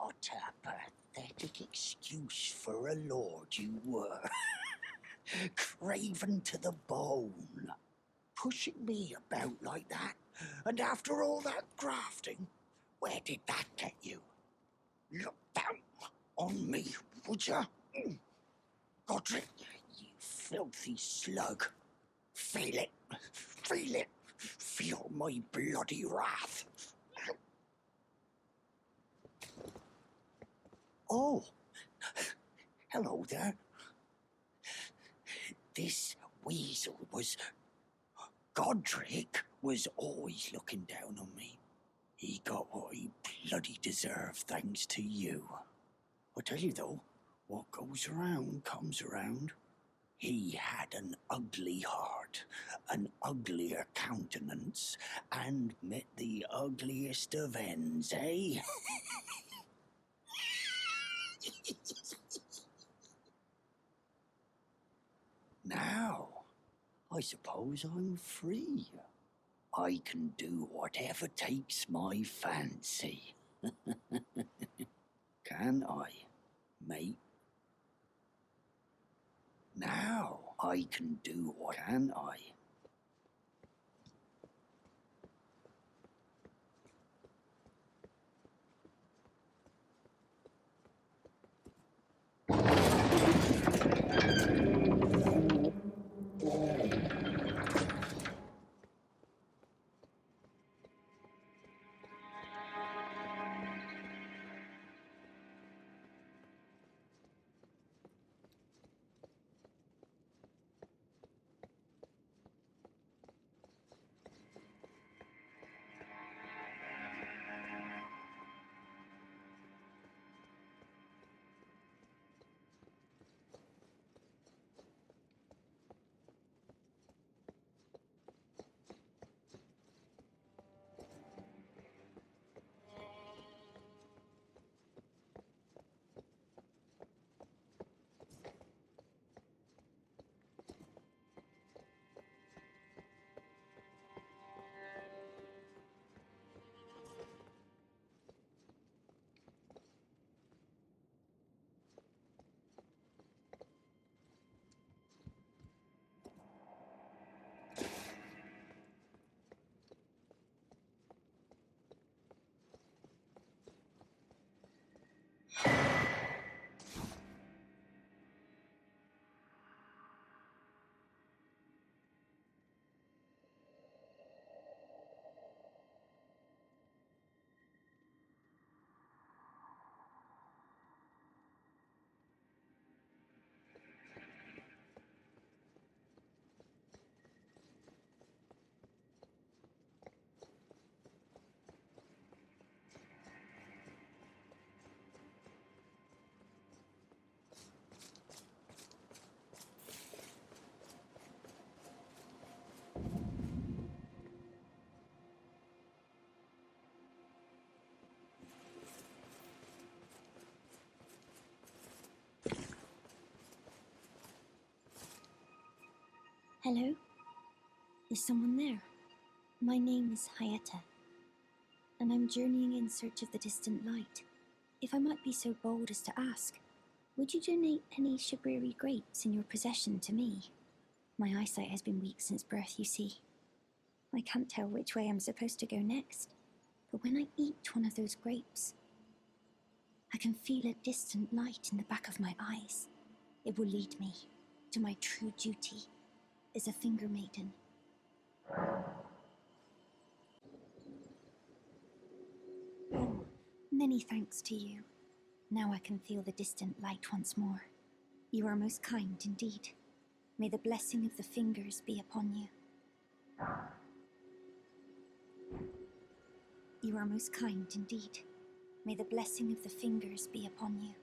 What a pathetic excuse for a lord you were. Craven to the bone. Pushing me about like that. And after all that grafting, where did that get you? Look down on me, would ya? Godrick, you filthy slug. Feel it. Feel it. Feel my bloody wrath. Oh, hello there. This weasel was... Godrick was always looking down on me. He got what he bloody deserved thanks to you. I'll tell you though, what goes around comes around. He had an ugly heart, an uglier countenance, and met the ugliest of ends, eh? Now, I suppose I'm free. I can do whatever takes my fancy. Can I, mate? Now I can do what can I? Hello? Is someone there? My name is Hyetta, and I'm journeying in search of the distant light. If I might be so bold as to ask, would you donate any Shabiri grapes in your possession to me? My eyesight has been weak since birth, you see. I can't tell which way I'm supposed to go next, but when I eat one of those grapes, I can feel a distant light in the back of my eyes. It will lead me to my true duty as a finger maiden. Oh, many thanks to you. Now I can feel the distant light once more. You are most kind indeed. May the blessing of the fingers be upon you. You are most kind indeed. May the blessing of the fingers be upon you.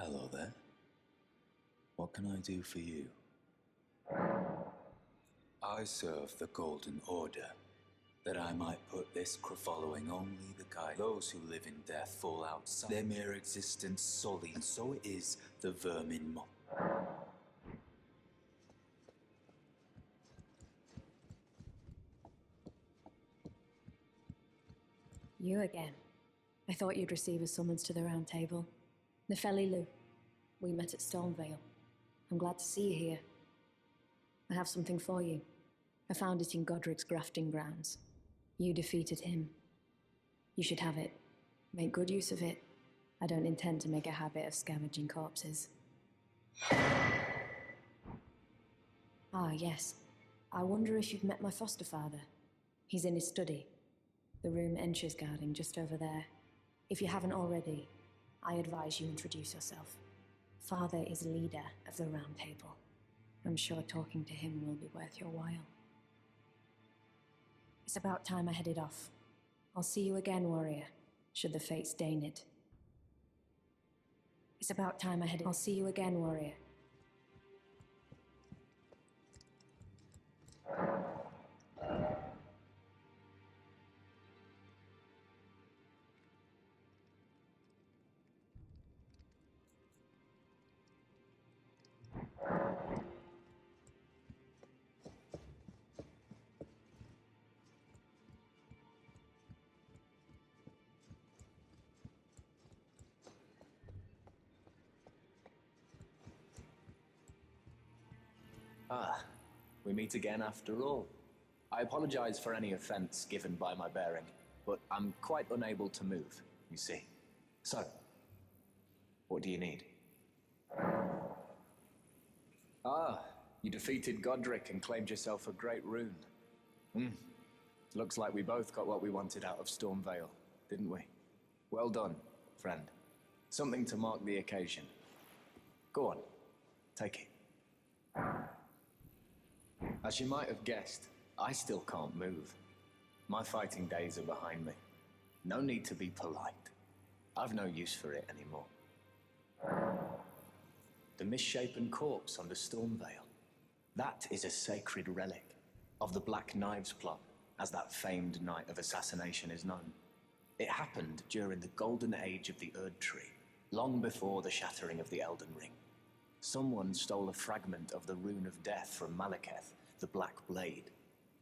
Hello there. What can I do for you? I serve the Golden Order, that I might put this following only the guide. Those who live in death fall outside their mere existence solely, and so it is the vermin mob. You again. I thought you'd receive a summons to the Round Table. Nefeli Lu. We met at Stormvale. I'm glad to see you here. I have something for you. I found it in Godrick's grafting grounds. You defeated him. You should have it. Make good use of it. I don't intend to make a habit of scavenging corpses. Ah, yes. I wonder if you've met my foster father. He's in his study. The room Encher's guarding just over there. If you haven't already, I advise you introduce yourself. Father is leader of the Round Table. I'm sure talking to him will be worth your while. It's about time I headed off. I'll see you again, warrior, should the fates deign it. It's about time I headed. I'll see you again, warrior. Ah, we meet again after all. I apologize for any offense given by my bearing, but I'm quite unable to move, you see. So, what do you need? Ah, you defeated Godrick and claimed yourself a great rune. Looks like we both got what we wanted out of Stormvale, didn't we? Well done, friend. Something to mark the occasion. Go on, take it. As you might have guessed, I still can't move. My fighting days are behind me. No need to be polite. I've no use for it anymore. The misshapen corpse under Stormvale. That is a sacred relic of the Black Knives plot, as that famed night of assassination is known. It happened during the golden age of the Erd Tree, long before the shattering of the Elden Ring. Someone stole a fragment of the Rune of Death from Malekith, the Black Blade,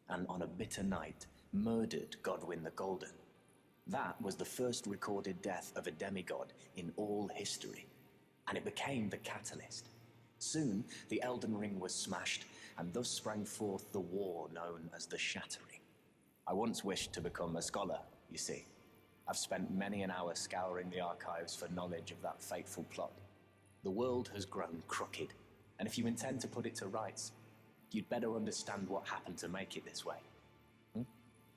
and on a bitter night, murdered Godwyn the Golden. That was the first recorded death of a demigod in all history, and it became the catalyst. Soon, the Elden Ring was smashed, and thus sprang forth the war known as the Shattering. I once wished to become a scholar, you see. I've spent many an hour scouring the archives for knowledge of that fateful plot. The world has grown crooked, and if you intend to put it to rights, you'd better understand what happened to make it this way.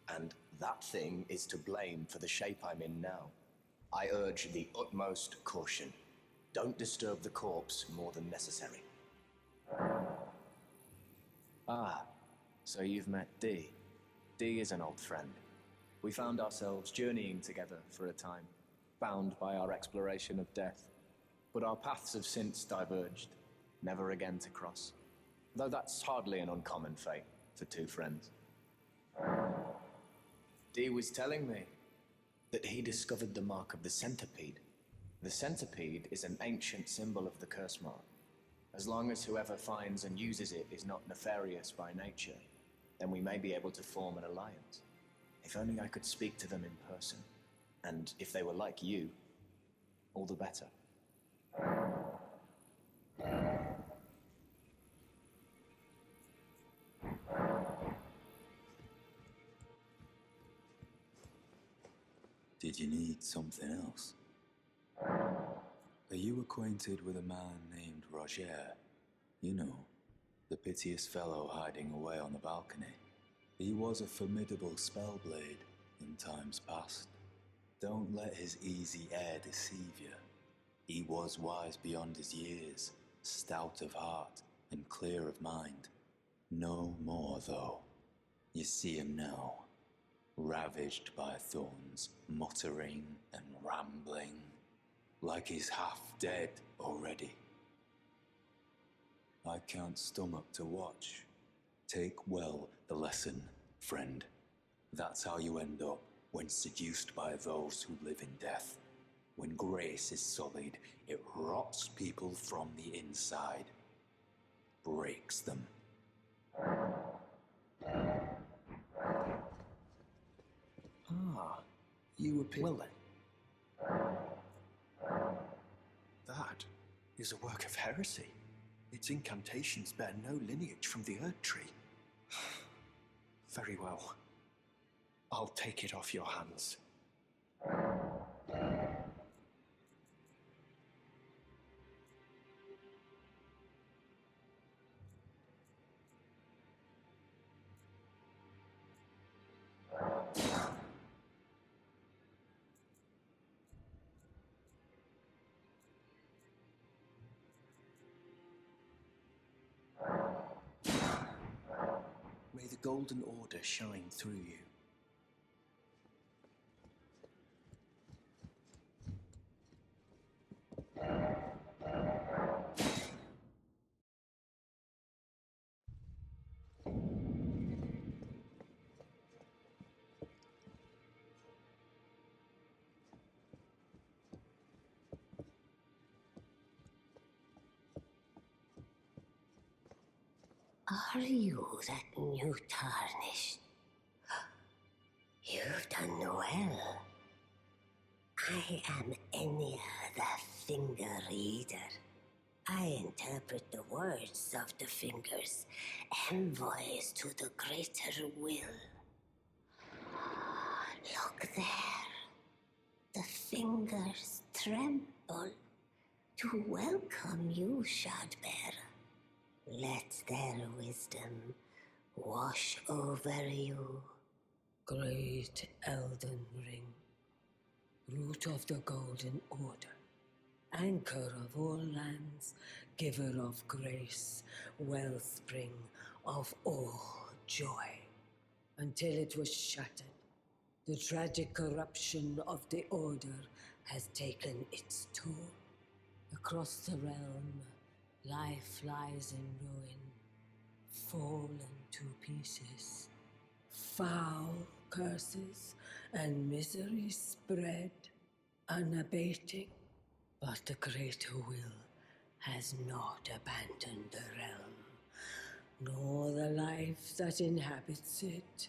And that thing is to blame for the shape I'm in now. I urge the utmost caution. Don't disturb the corpse more than necessary. Ah, so you've met Dee. Dee is an old friend. We found ourselves journeying together for a time, bound by our exploration of death. But our paths have since diverged, never again to cross. Though that's hardly an uncommon fate for two friends. Dee was telling me that he discovered the mark of the centipede. The centipede is an ancient symbol of the curse mark. As long as whoever finds and uses it is not nefarious by nature, then we may be able to form an alliance. If only I could speak to them in person. And if they were like you, all the better. Did you need something else? Are you acquainted with a man named Roger? You know, the piteous fellow hiding away on the balcony. He was a formidable spellblade in times past. Don't let his easy air deceive you. He was wise beyond his years, stout of heart and clear of mind. No more, though. You see him now, ravaged by thorns, muttering and rambling, like he's half dead already. I can't stomach to watch. Take well the lesson, friend. That's how you end up when seduced by those who live in death. When grace is sullied, it rots people from the inside. Breaks them. Ah, you appear... Well then. That is a work of heresy. Its incantations bear no lineage from the Erd Tree. Very well. I'll take it off your hands. May the Golden Order shine through you. Are you that new tarnished? You've done well. I am Enia, the Finger Reader. I interpret the words of the fingers, envoys to the greater will. Look there. The fingers tremble to welcome you, Shardbearer. Let their wisdom wash over you. Great Elden Ring, root of the Golden Order, anchor of all lands, giver of grace, wellspring of all joy. Until it was shattered, the tragic corruption of the Order has taken its toll. Across the realm, life lies in ruin, fallen to pieces. Foul curses and misery spread, unabating. But the greater will has not abandoned the realm, nor the life that inhabits it.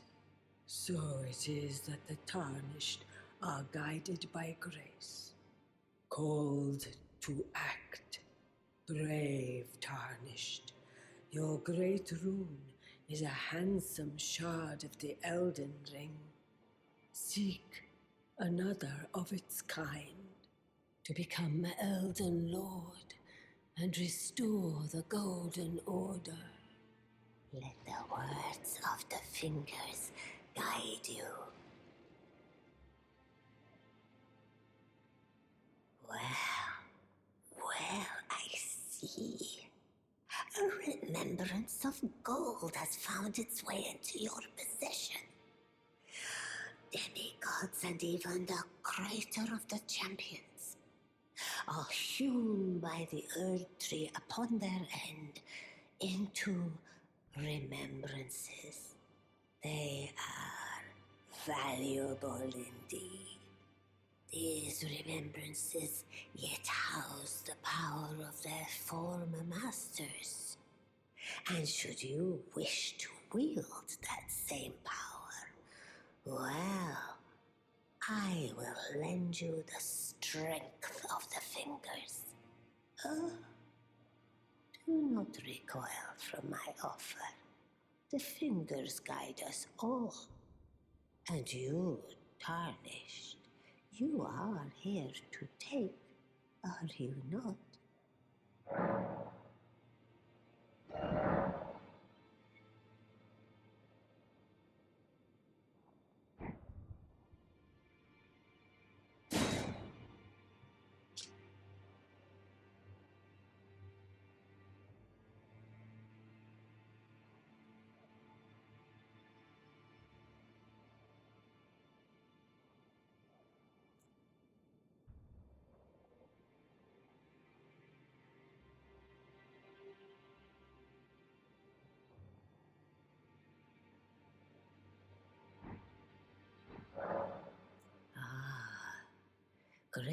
So it is that the tarnished are guided by grace, called to act. Brave tarnished, your great rune is a handsome shard of the Elden Ring. Seek another of its kind to become Elden Lord and restore the Golden Order. Let the words of the fingers guide you. Well, I see. A remembrance of gold has found its way into your possession. Demigods and even the creator of the champions are hewn by the Earth Tree upon their end into remembrances. They are valuable indeed. These remembrances yet house the power of their former masters. And should you wish to wield that same power, well, I will lend you the strength of the fingers. Oh, do not recoil from my offer. The fingers guide us all. And you, tarnished, you are here to take, are you not?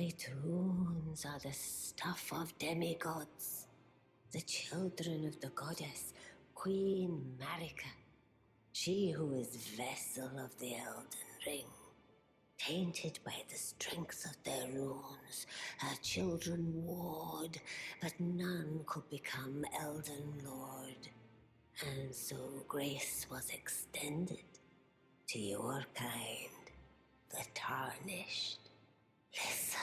great runes are the stuff of demigods, the children of the goddess Queen Marika, she who is vessel of the Elden Ring. Tainted by the strength of their runes, her children warred, but none could become Elden Lord. And so grace was extended to your kind, the Tarnished. Listen,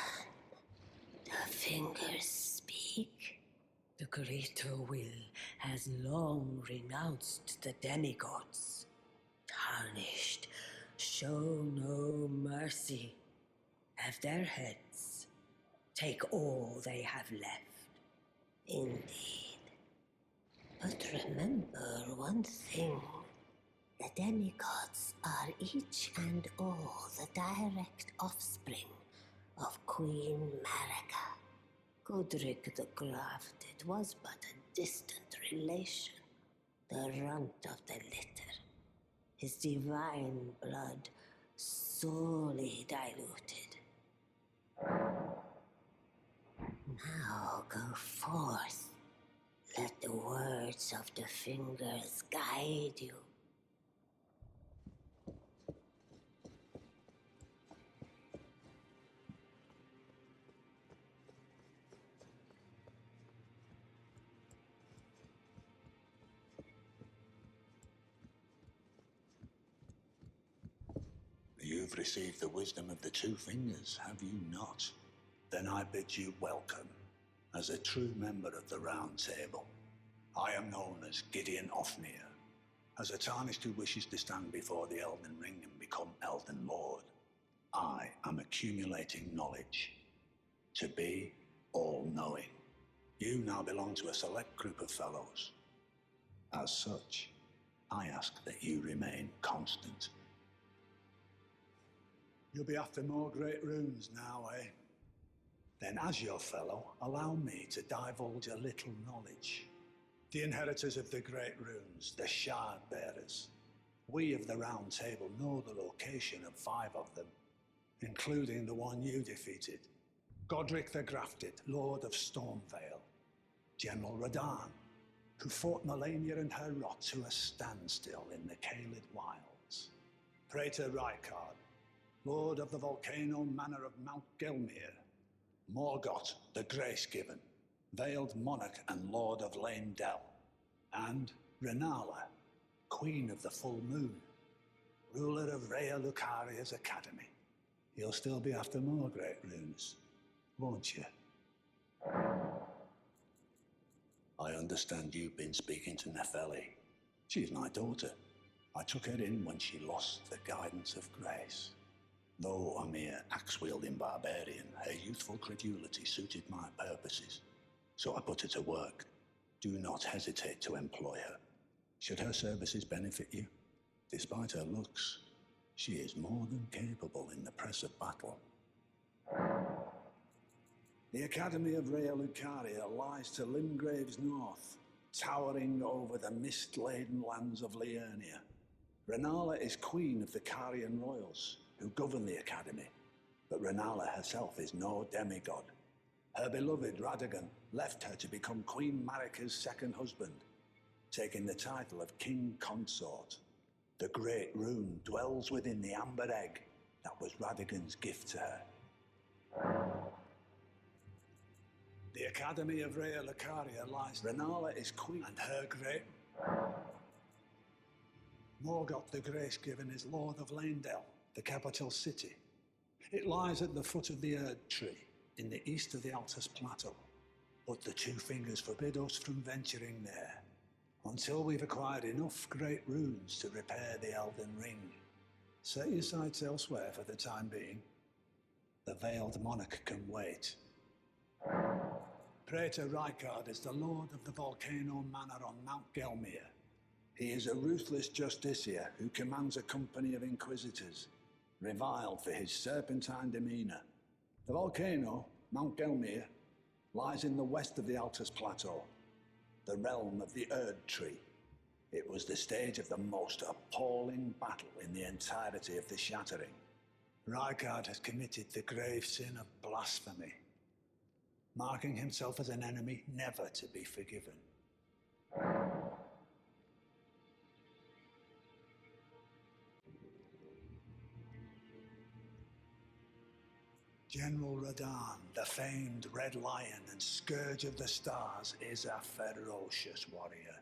the fingers speak. The greater will has long renounced the demigods. Tarnished, show no mercy. Have their heads. Take all they have left. Indeed. But remember one thing. The demigods are each and all the direct offspring of Queen Marika. Godrick the Grafted was but a distant relation, the runt of the litter. His divine blood sorely diluted. Now go forth. Let the words of the fingers guide you. You've received the wisdom of the two fingers, have you not? Then I bid you welcome as a true member of the Round Table. I am known as Gideon Ofnir, as a Tarnished who wishes to stand before the Elden Ring and become Elden Lord. I am accumulating knowledge, to be all-knowing. You now belong to a select group of fellows. As such, I ask that you remain constant. You'll be after more great runes now, eh? Then as your fellow, allow me to divulge a little knowledge. The inheritors of the great runes, the Shard Bearers. We of the Round Table know the location of 5 of them, including the one you defeated. Godrick the Grafted, Lord of Stormvale. General Radahn, who fought Malenia and her rot to a standstill in the Caelid Wilds. Praetor Rykard, Lord of the Volcano Manor of Mount Gelmir. Morgoth, the Grace-Given, Veiled Monarch and Lord of Leyndell. And Renala, Queen of the Full Moon, ruler of Rhea Lucaria's Academy. You'll still be after more great runes, won't you? I understand you've been speaking to Nepheli. She's my daughter. I took her in when she lost the guidance of grace. Though a mere axe-wielding barbarian, her youthful credulity suited my purposes. So I put her to work. Do not hesitate to employ her. Should her services benefit you, despite her looks, she is more than capable in the press of battle. The Academy of Rhea Lucaria lies to Limgrave's north, towering over the mist-laden lands of Liurnia. Renala is queen of the Carian royals, who govern the Academy, but Renala herself is no demigod. Her beloved Radagon left her to become Queen Marika's second husband, taking the title of King Consort. The great Rune dwells within the amber egg that was Radagon's gift to her. The Academy of Rhea Lucaria lies. Renala is queen, and her great Morgoth the Grace-Given is Lord of Leyndell, the capital city. It lies at the foot of the Erd Tree, in the east of the Altus Plateau. But the two fingers forbid us from venturing there, until we've acquired enough great runes to repair the Elden Ring. Set your sights elsewhere for the time being. The Veiled Monarch can wait. Praetor Rykard is the Lord of the Volcano Manor on Mount Gelmir. He is a ruthless justiciar who commands a company of inquisitors, reviled for his serpentine demeanor. The volcano, Mount Gelmir, lies in the west of the Altus Plateau, the realm of the Erd Tree. It was the stage of the most appalling battle in the entirety of the Shattering. Rykard has committed the grave sin of blasphemy, marking himself as an enemy never to be forgiven. General Radahn, the famed Red Lion and Scourge of the Stars, is a ferocious warrior.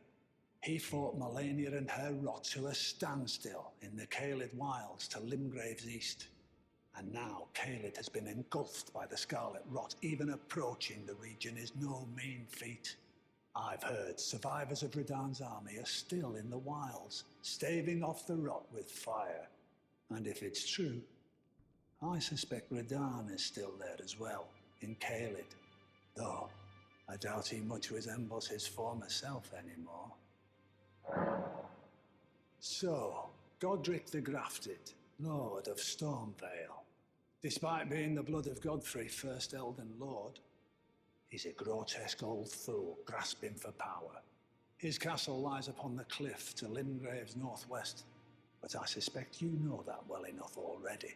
He fought Malenia and her rot to a standstill in the Caelid Wilds to Limgrave's east. And now Caelid has been engulfed by the Scarlet Rot. Even approaching the region is no mean feat. I've heard survivors of Radahn's army are still in the wilds, staving off the rot with fire. And if it's true, I suspect Radahn is still there as well, in Caelid. Though, I doubt he much resembles his former self anymore. So, Godrick the Grafted, Lord of Stormvale. Despite being the blood of Godfrey, first Elden Lord, he's a grotesque old fool grasping for power. His castle lies upon the cliff to Limgrave's northwest, but I suspect you know that well enough already.